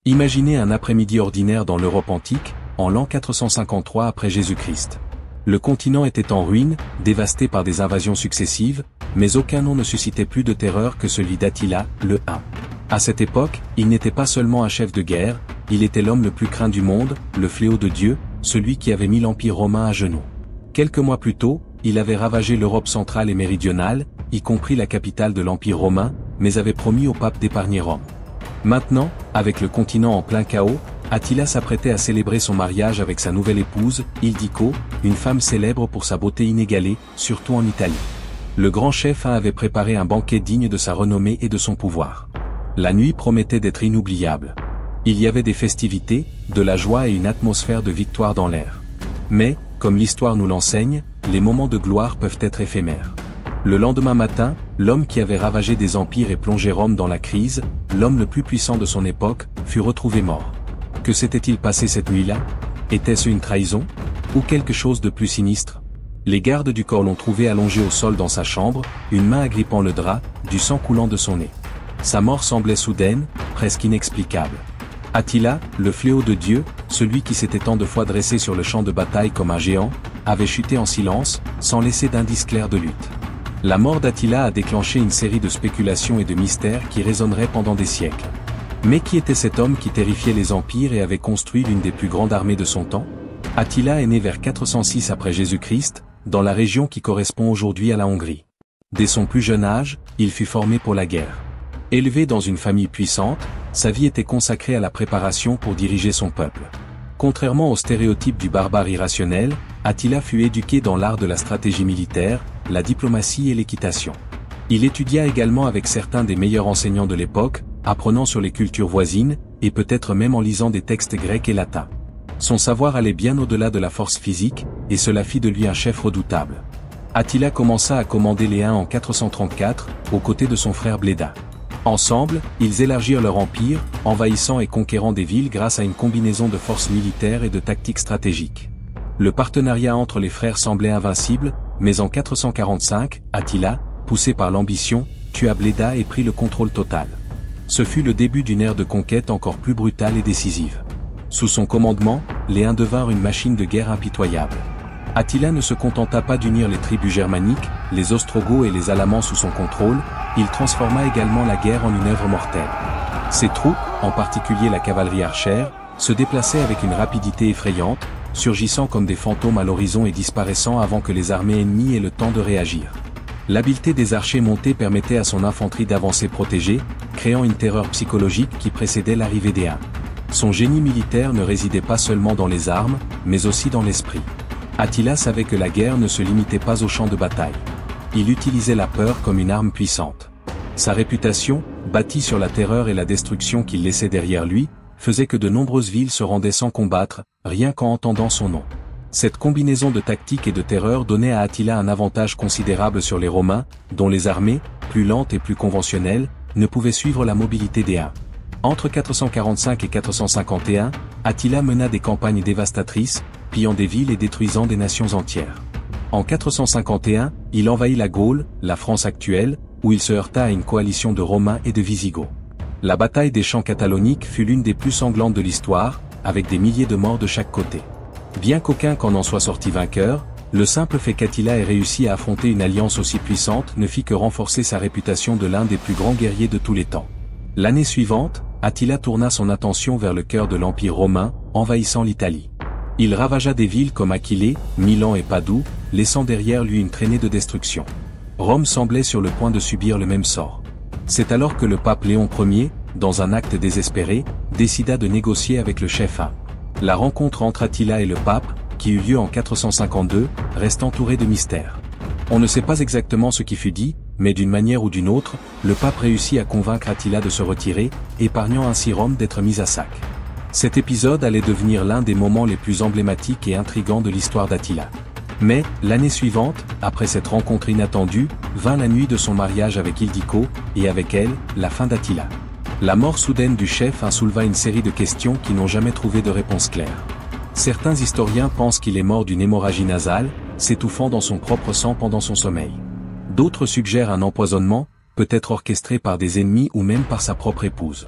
Imaginez un après-midi ordinaire dans l'Europe antique, en l'an 453 après Jésus-Christ. Le continent était en ruine, dévasté par des invasions successives, mais aucun nom ne suscitait plus de terreur que celui d'Attila, le Hun. À cette époque, il n'était pas seulement un chef de guerre, il était l'homme le plus craint du monde, le fléau de Dieu, celui qui avait mis l'Empire romain à genoux. Quelques mois plus tôt, il avait ravagé l'Europe centrale et méridionale, y compris la capitale de l'Empire romain, mais avait promis au pape d'épargner Rome. Maintenant, avec le continent en plein chaos, Attila s'apprêtait à célébrer son mariage avec sa nouvelle épouse, Ildico, une femme célèbre pour sa beauté inégalée, surtout en Italie. Le grand chef Hun avait préparé un banquet digne de sa renommée et de son pouvoir. La nuit promettait d'être inoubliable. Il y avait des festivités, de la joie et une atmosphère de victoire dans l'air. Mais, comme l'histoire nous l'enseigne, les moments de gloire peuvent être éphémères. Le lendemain matin, l'homme qui avait ravagé des empires et plongé Rome dans la crise, l'homme le plus puissant de son époque, fut retrouvé mort. Que s'était-il passé cette nuit-là? Était-ce une trahison? Ou quelque chose de plus sinistre? Les gardes du corps l'ont trouvé allongé au sol dans sa chambre, une main agrippant le drap, du sang coulant de son nez. Sa mort semblait soudaine, presque inexplicable. Attila, le fléau de Dieu, celui qui s'était tant de fois dressé sur le champ de bataille comme un géant, avait chuté en silence, sans laisser d'indice clair de lutte. La mort d'Attila a déclenché une série de spéculations et de mystères qui résonneraient pendant des siècles. Mais qui était cet homme qui terrifiait les empires et avait construit l'une des plus grandes armées de son temps? Attila est né vers 406 après Jésus-Christ, dans la région qui correspond aujourd'hui à la Hongrie. Dès son plus jeune âge, il fut formé pour la guerre. Élevé dans une famille puissante, sa vie était consacrée à la préparation pour diriger son peuple. Contrairement aux stéréotypes du barbare irrationnel, Attila fut éduqué dans l'art de la stratégie militaire, la diplomatie et l'équitation. Il étudia également avec certains des meilleurs enseignants de l'époque, apprenant sur les cultures voisines, et peut-être même en lisant des textes grecs et latins. Son savoir allait bien au-delà de la force physique, et cela fit de lui un chef redoutable. Attila commença à commander les Huns en 434, aux côtés de son frère Bléda. Ensemble, ils élargirent leur empire, envahissant et conquérant des villes grâce à une combinaison de forces militaires et de tactiques stratégiques. Le partenariat entre les frères semblait invincible, mais en 445, Attila, poussé par l'ambition, tua Bléda et prit le contrôle total. Ce fut le début d'une ère de conquête encore plus brutale et décisive. Sous son commandement, les Huns devinrent une machine de guerre impitoyable. Attila ne se contenta pas d'unir les tribus germaniques, les Ostrogoths et les Alamans sous son contrôle, il transforma également la guerre en une œuvre mortelle. Ses troupes, en particulier la cavalerie archère, se déplaçaient avec une rapidité effrayante, surgissant comme des fantômes à l'horizon et disparaissant avant que les armées ennemies aient le temps de réagir. L'habileté des archers montés permettait à son infanterie d'avancer protégée, créant une terreur psychologique qui précédait l'arrivée des Huns. Son génie militaire ne résidait pas seulement dans les armes, mais aussi dans l'esprit. Attila savait que la guerre ne se limitait pas au champ de bataille. Il utilisait la peur comme une arme puissante. Sa réputation, bâtie sur la terreur et la destruction qu'il laissait derrière lui, faisait que de nombreuses villes se rendaient sans combattre, rien qu'en entendant son nom. Cette combinaison de tactique et de terreur donnait à Attila un avantage considérable sur les Romains, dont les armées, plus lentes et plus conventionnelles, ne pouvaient suivre la mobilité des Huns. Entre 445 et 451, Attila mena des campagnes dévastatrices, pillant des villes et détruisant des nations entières. En 451, il envahit la Gaule, la France actuelle, où il se heurta à une coalition de Romains et de Visigoths. La bataille des champs cataloniques fut l'une des plus sanglantes de l'histoire, avec des milliers de morts de chaque côté. Bien qu'aucun qu'en en soit sorti vainqueur, le simple fait qu'Attila ait réussi à affronter une alliance aussi puissante ne fit que renforcer sa réputation de l'un des plus grands guerriers de tous les temps. L'année suivante, Attila tourna son attention vers le cœur de l'Empire romain, envahissant l'Italie. Il ravagea des villes comme Aquilée, Milan et Padoue, laissant derrière lui une traînée de destruction. Rome semblait sur le point de subir le même sort. C'est alors que le pape Léon Ier, dans un acte désespéré, décida de négocier avec le chef Hun. La rencontre entre Attila et le pape, qui eut lieu en 452, reste entourée de mystères. On ne sait pas exactement ce qui fut dit, mais d'une manière ou d'une autre, le pape réussit à convaincre Attila de se retirer, épargnant ainsi Rome d'être mise à sac. Cet épisode allait devenir l'un des moments les plus emblématiques et intrigants de l'histoire d'Attila. Mais, l'année suivante, après cette rencontre inattendue, vint la nuit de son mariage avec Ildico, et avec elle, la fin d'Attila. La mort soudaine du chef Hun souleva une série de questions qui n'ont jamais trouvé de réponse claire. Certains historiens pensent qu'il est mort d'une hémorragie nasale, s'étouffant dans son propre sang pendant son sommeil. D'autres suggèrent un empoisonnement, peut-être orchestré par des ennemis ou même par sa propre épouse.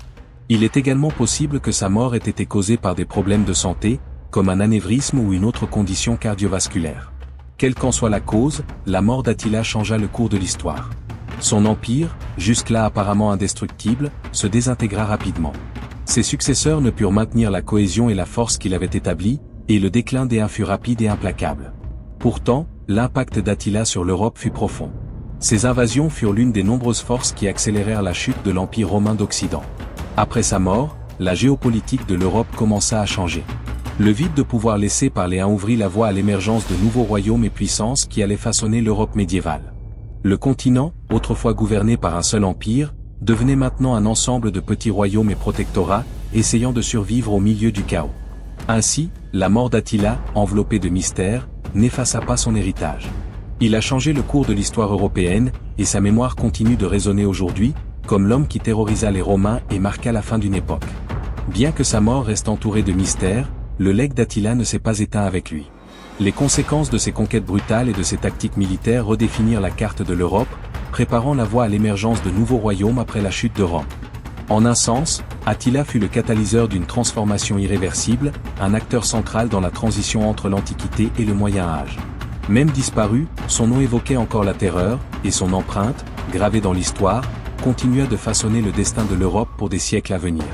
Il est également possible que sa mort ait été causée par des problèmes de santé, comme un anévrisme ou une autre condition cardiovasculaire. Quelle qu'en soit la cause, la mort d'Attila changea le cours de l'histoire. Son empire, jusque-là apparemment indestructible, se désintégra rapidement. Ses successeurs ne purent maintenir la cohésion et la force qu'il avait établie, et le déclin des Huns fut rapide et implacable. Pourtant, l'impact d'Attila sur l'Europe fut profond. Ses invasions furent l'une des nombreuses forces qui accélérèrent la chute de l'Empire romain d'Occident. Après sa mort, la géopolitique de l'Europe commença à changer. Le vide de pouvoir laissé par les Huns ouvrit la voie à l'émergence de nouveaux royaumes et puissances qui allaient façonner l'Europe médiévale. Le continent, autrefois gouverné par un seul empire, devenait maintenant un ensemble de petits royaumes et protectorats, essayant de survivre au milieu du chaos. Ainsi, la mort d'Attila, enveloppée de mystère, n'effaça pas son héritage. Il a changé le cours de l'histoire européenne, et sa mémoire continue de résonner aujourd'hui, comme l'homme qui terrorisa les Romains et marqua la fin d'une époque. Bien que sa mort reste entourée de mystères, le legs d'Attila ne s'est pas éteint avec lui. Les conséquences de ses conquêtes brutales et de ses tactiques militaires redéfinirent la carte de l'Europe, préparant la voie à l'émergence de nouveaux royaumes après la chute de Rome. En un sens, Attila fut le catalyseur d'une transformation irréversible, un acteur central dans la transition entre l'Antiquité et le Moyen Âge. Même disparu, son nom évoquait encore la terreur, et son empreinte, gravée dans l'histoire, continua de façonner le destin de l'Europe pour des siècles à venir.